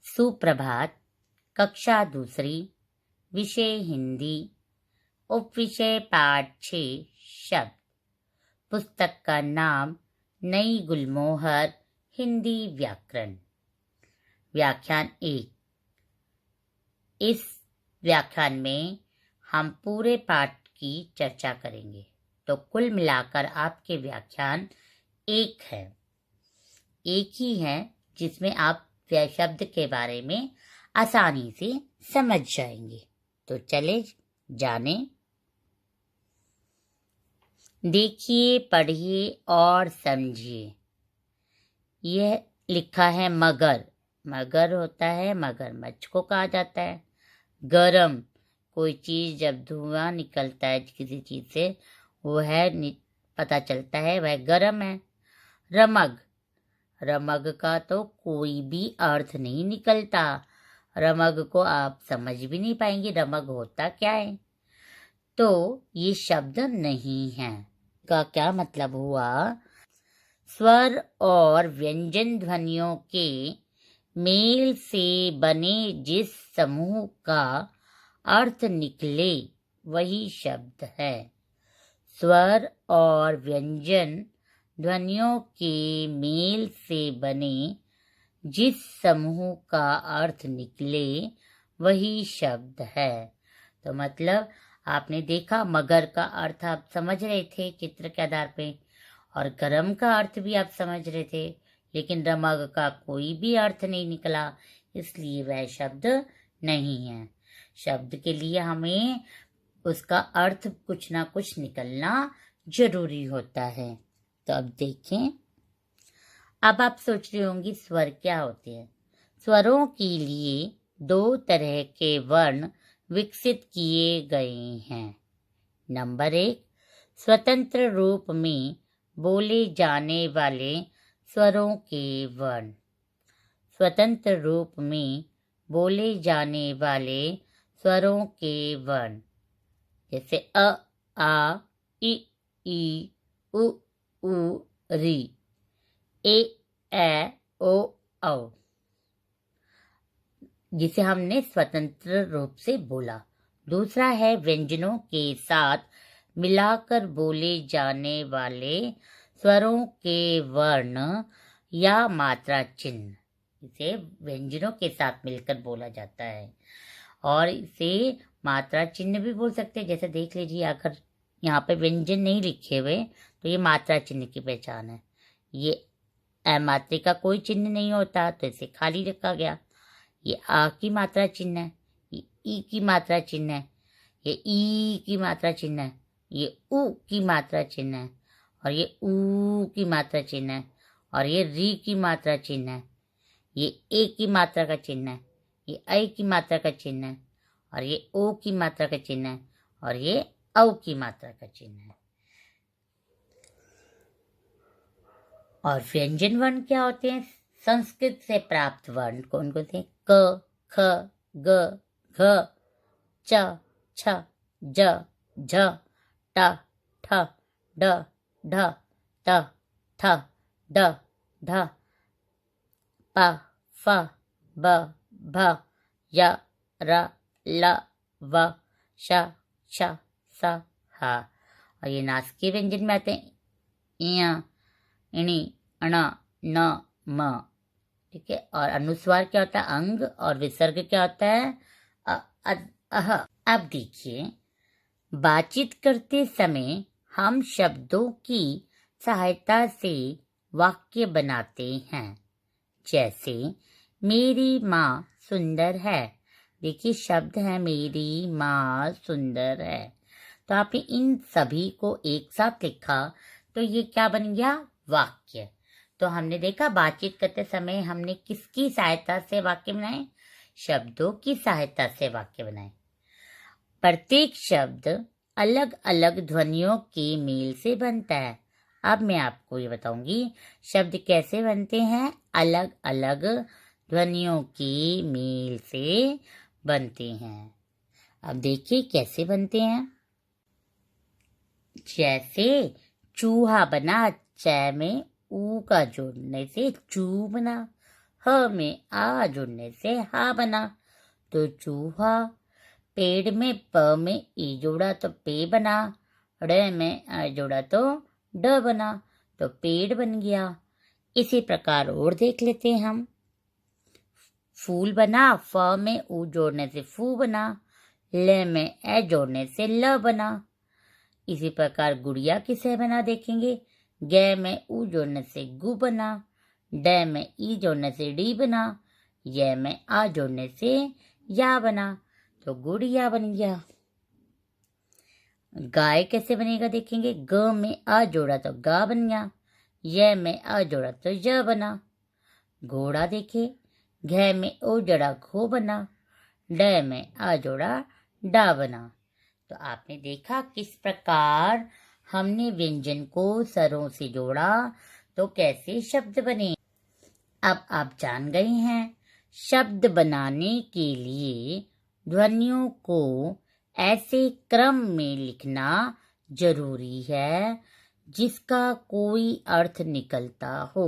सुप्रभात। कक्षा दूसरी, विषय हिंदी, उपविषय पाठ 6, शब्द। पुस्तक का नाम नई गुलमोहर, हिंदी व्याकरण। व्याख्यान 1। इस व्याख्यान में हम पूरे पाठ की चर्चा करेंगे, तो कुल मिलाकर आपके व्याख्यान एक ही है जिसमें आप शब्द के बारे में आसानी से समझ जाएंगे। तो चले जाने। देखिए, पढ़िए और समझिए। यह लिखा है मगर। मगर होता है, मगरमच्छ को कहा जाता है। गरम, कोई चीज जब धुआं निकलता है किसी चीज से, वो है पता चलता है वह गरम है। रमग, रमग का तो कोई भी अर्थ नहीं निकलता। रमग को आप समझ भी नहीं पाएंगे रमग होता क्या है। तो ये शब्द नहीं है। का क्या मतलब हुआ? स्वर और व्यंजन ध्वनियों के मेल से बने जिस समूह का अर्थ निकले वही शब्द है। स्वर और व्यंजन ध्वनियों के मेल से बने जिस समूह का अर्थ निकले वही शब्द है। तो मतलब आपने देखा, मगर का अर्थ आप समझ रहे थे चित्र के आधार पे, और गरम का अर्थ भी आप समझ रहे थे, लेकिन रमग का कोई भी अर्थ नहीं निकला, इसलिए वह शब्द नहीं है। शब्द के लिए हमें उसका अर्थ कुछ ना कुछ निकलना जरूरी होता है। तो अब देखें। अब आप सोच रहे होंगे स्वर क्या होते हैं। स्वरों के लिए 2 तरह के वर्ण विकसित किए गए हैं। नंबर 1, स्वतंत्र रूप में बोले जाने वाले स्वरों के वर्ण। स्वतंत्र रूप में बोले जाने वाले स्वरों के वर्ण, जैसे अ, आ, इ, उ, री, ए, ओ, औ, जिसे हमने स्वतंत्र रूप से बोला। दूसरा है व्यंजनों के साथ मिलाकर बोले जाने वाले स्वरों के वर्ण या मात्रा चिन्ह। इसे व्यंजनों के साथ मिलकर बोला जाता है, और इसे मात्रा चिन्ह भी बोल सकते हैं। जैसे देख लीजिए, अगर यहाँ पे व्यंजन नहीं लिखे हुए तो ये मात्रा चिन्ह की पहचान है। ये अमात्रा का कोई चिन्ह नहीं होता, तो इसे खाली रखा गया। ये आ की मात्रा चिन्ह है, ये ई की मात्रा चिन्ह है, ये ई की मात्रा चिन्ह है, ये उ की मात्रा चिन्ह है, और ये ऊ की मात्रा चिन्ह है, और ये री की मात्रा चिन्ह है, ये ए की मात्रा का चिन्ह है, ये ऐ की मात्रा का चिन्ह है, और ये ओ की मात्रा का चिन्ह है, और ये औ की मात्रा का चिन्ह है। और व्यंजन वर्ण क्या होते हैं? संस्कृत से प्राप्त वर्ण कौन कौन थे? क, ख, ग, घ, च, छ, ज, झ, ट, ठ, ड, ढ, त, थ, ड, ढ, प, फ, ब, भ, य, र, ल, व, श, श, स, ह। और ये नासिकीय व्यंजन में आते हैं इ, इणी, अण, न, म। ठीक है। और अनुस्वार क्या होता है? अंग। और विसर्ग क्या होता है? अह। अब देखिए, बातचीत करते समय हम शब्दों की सहायता से वाक्य बनाते हैं। जैसे मेरी माँ सुंदर है। देखिए, शब्द है मेरी माँ सुंदर है, तो आपने इन सभी को एक साथ लिखा, तो ये क्या बन गया? वाक्य। तो हमने देखा, बातचीत करते समय हमने किसकी सहायता से वाक्य बनाए? शब्दों की सहायता से वाक्य बनाए। प्रत्येक शब्द अलग अलग ध्वनियों के मेल से बनता है। अब मैं आपको ये बताऊंगी शब्द कैसे बनते हैं। अलग अलग ध्वनियों के मेल से बनते हैं। अब देखिए कैसे बनते हैं। जैसे चूहा बना, च में ऊ का जोड़ने से चू बना। ह में आ जुड़ने से हा बना तो चूहा। पेड़ में प में ई जोड़ा तो पे बना। ड़ में आ जोड़ा तो ड बना तो पेड़ बन गया। इसी प्रकार और देख लेते हैं हम। फूल बना, फ में ऊ जोड़ने से फू बना। ल में ए जोड़ने से ल बना। इसी प्रकार गुड़िया किसे बना देखेंगे। ग में ऊ जोड़ने से गु बना। ड में ई जोड़ने से डी बना। य में आ जोड़ने से या बना तो गुड़िया बन गया। गाय कैसे बनेगा देखेंगे। ग में आ जोड़ा तो गा बन गया। य में आ जोड़ा तो य बना। घोड़ा देखे, घ में ओ जोड़ा घो बना। ड में आ जोड़ा डा बना। तो आपने देखा किस प्रकार हमने व्यंजन को स्वरों से जोड़ा तो कैसे शब्द बने। अब आप जान गए हैं शब्द बनाने के लिए ध्वनियों को ऐसे क्रम में लिखना जरूरी है जिसका कोई अर्थ निकलता हो।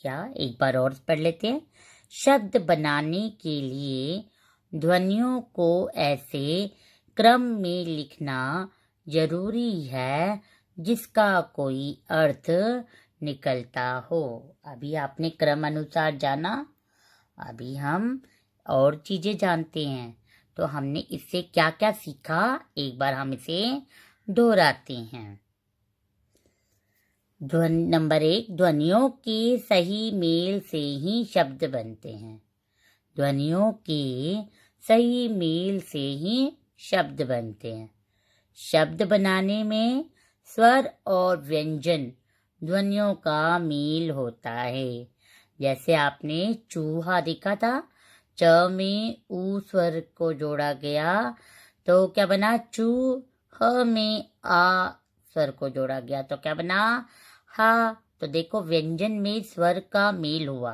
क्या एक बार और पढ़ लेते हैं। शब्द बनाने के लिए ध्वनियों को ऐसे क्रम में लिखना जरूरी है जिसका कोई अर्थ निकलता हो। अभी आपने क्रम अनुसार जाना, अभी हम और चीजें जानते हैं। तो हमने इससे क्या क्या सीखा, एक बार हम इसे दोहराते हैं। नंबर 1, ध्वनियों के सही मेल से ही शब्द बनते हैं। ध्वनियों के सही मेल से ही शब्द बनते हैं। शब्द बनाने में स्वर और व्यंजन ध्वनियों का मेल होता है। जैसे आपने चूहा देखा था, च में ऊ स्वर को जोड़ा गया तो क्या बना चू। ह में आ स्वर को जोड़ा गया तो क्या बना हा। तो देखो व्यंजन में स्वर का मेल हुआ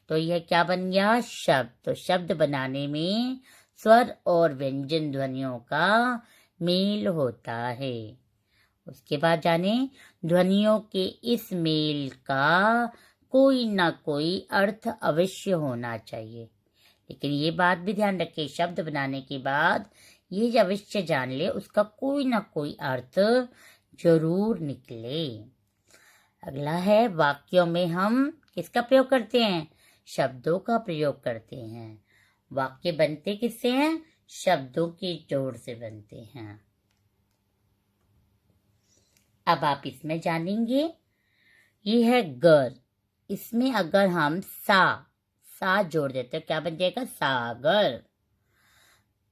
तो यह क्या बन गया शब्द। तो शब्द बनाने में स्वर और व्यंजन ध्वनियों का मेल होता है। उसके बाद जाने ध्वनियों के इस मेल का कोई ना कोई अर्थ अवश्य होना चाहिए। लेकिन ये बात भी ध्यान रखें, शब्द बनाने के बाद ये अवश्य जान ले उसका कोई ना कोई अर्थ जरूर निकले। अगला है वाक्यों में हम किसका प्रयोग करते हैं, शब्दों का प्रयोग करते हैं। वाक्य बनते किससे हैं, शब्दों के जोड़ से बनते हैं। अब आप इसमें जानेंगे, ये है गर। इसमें अगर हम सा जोड़ देते तो क्या बन जाएगा सागर।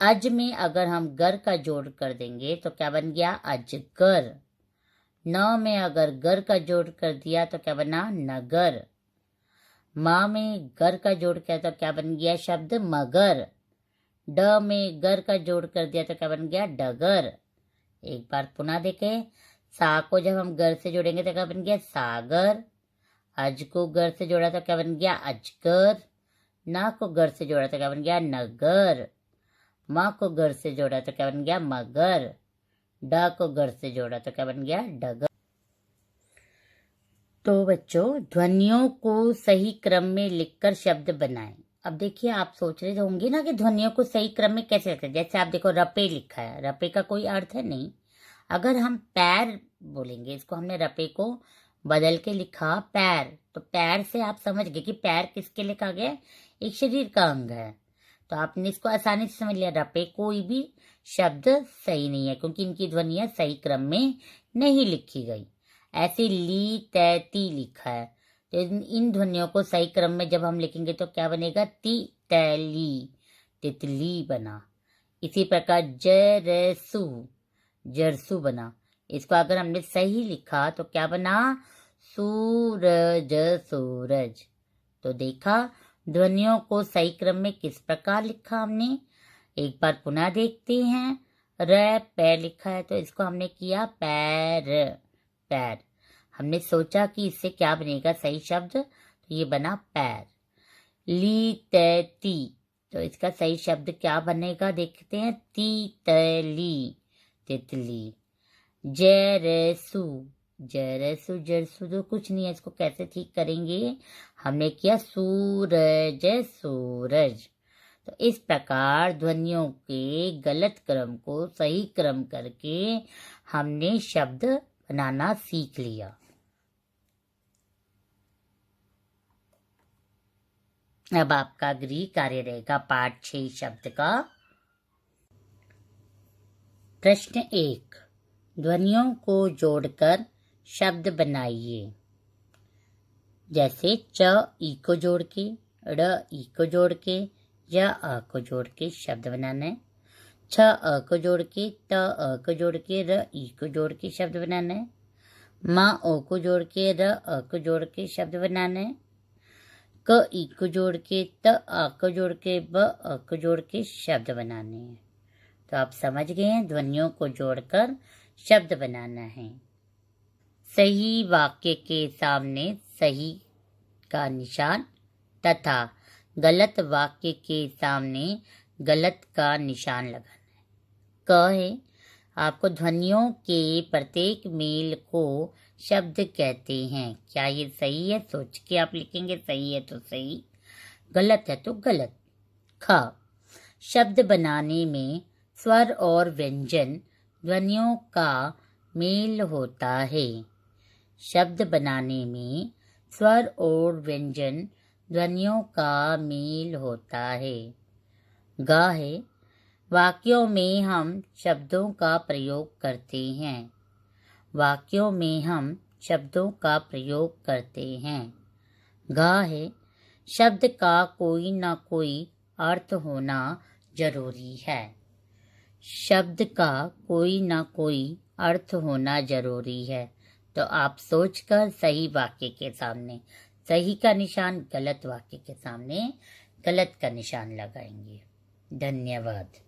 अज में अगर हम गर का जोड़ कर देंगे तो क्या बन गया अजगर। न में अगर गर का जोड़ कर दिया तो क्या बना नगर। माँ में गर का जोड़ किया तो क्या बन गया शब्द मगर। ड में गर का जोड़ कर दिया तो क्या बन गया डगर। एक बार पुनः देखें, सा को जब हम गर से जोड़ेंगे तो क्या बन गया सागर। अज को गर से जोड़ा तो क्या बन गया अजगर। ना को गर से जोड़ा तो क्या बन गया नगर। माँ को गर से जोड़ा तो क्या बन गया मगर। ड को गर से जोड़ा तो क्या बन गया डगर। तो बच्चों ध्वनियों को सही क्रम में लिखकर शब्द बनाएं। अब देखिए आप सोच रहे होंगे ना कि ध्वनियों को सही क्रम में कैसे लिखते हैं। जैसे आप देखो रपे लिखा है, रपे का कोई अर्थ है नहीं। अगर हम पैर बोलेंगे, इसको हमने रपे को बदल के लिखा पैर, तो पैर से आप समझ गए कि पैर किसके लिखा गया, एक शरीर का अंग है। तो आपने इसको आसानी से समझ लिया, रपे कोई भी शब्द सही नहीं है क्योंकि इनकी ध्वनियां सही क्रम में नहीं लिखी गई। ऐसे ली तैती लिखा है तो इन ध्वनियों को सही क्रम में जब हम लिखेंगे तो क्या बनेगा ती तैली, तितली बना। इसी प्रकार जरसु, जरसु बना। इसको अगर हमने सही लिखा तो क्या बना सूरज, सूरज। तो देखा ध्वनियों को सही क्रम में किस प्रकार लिखा हमने। एक बार पुनः देखते हैं, र पैर लिखा है तो इसको हमने किया पैर, पैर। हमने सोचा कि इससे क्या बनेगा सही शब्द, तो ये बना पैर। ली तैती, तो इसका सही शब्द क्या बनेगा देखते हैं, ती तैली, तितली। जरसु, जरसु जरसु तो कुछ नहीं है, इसको कैसे ठीक करेंगे? हमने किया सूरज सूरज। तो इस प्रकार ध्वनियों के गलत क्रम को सही क्रम करके हमने शब्द बनाना सीख लिया। अब आपका गृह कार्य रहेगा पाठ 6 शब्द का। प्रश्न 1, ध्वनियों को जोड़कर शब्द बनाइए। जैसे च ई को जोड़ के, ड़ ई को जोड़ के, या अ को जोड़ के शब्द बनाना है। छ अ को जोड़ के, त अ को जोड़ के, र ई को जोड़ के शब्द बनाना है। म ओ को जोड़ के, र अ को जोड़ के शब्द बनाना है। क ई को जोड़ के, त आ को जोड़ के, ब अ को जोड़ के शब्द बनाने हैं। तो आप समझ गए हैं, ध्वनियों को जोड़कर शब्द बनाना है। सही वाक्य के सामने सही का निशान तथा गलत वाक्य के सामने गलत का निशान लगाना है। क है, आपको ध्वनियों के प्रत्येक मेल को शब्द कहते हैं। क्या ये सही है? सोच के आप लिखेंगे, सही है तो सही, गलत है तो गलत। ख, शब्द बनाने में स्वर और व्यंजन ध्वनियों का मेल होता है। शब्द बनाने में स्वर और व्यंजन ध्वनियों का मेल होता है। ग है, वाक्यों में हम शब्दों का प्रयोग करते हैं। वाक्यों में हम शब्दों का प्रयोग करते हैं। घ है, शब्द का कोई ना कोई अर्थ होना जरूरी है। शब्द का कोई ना कोई अर्थ होना जरूरी है। तो आप सोचकर सही वाक्य के सामने सही का निशान, गलत वाक्य के सामने गलत का निशान लगाएंगे। धन्यवाद।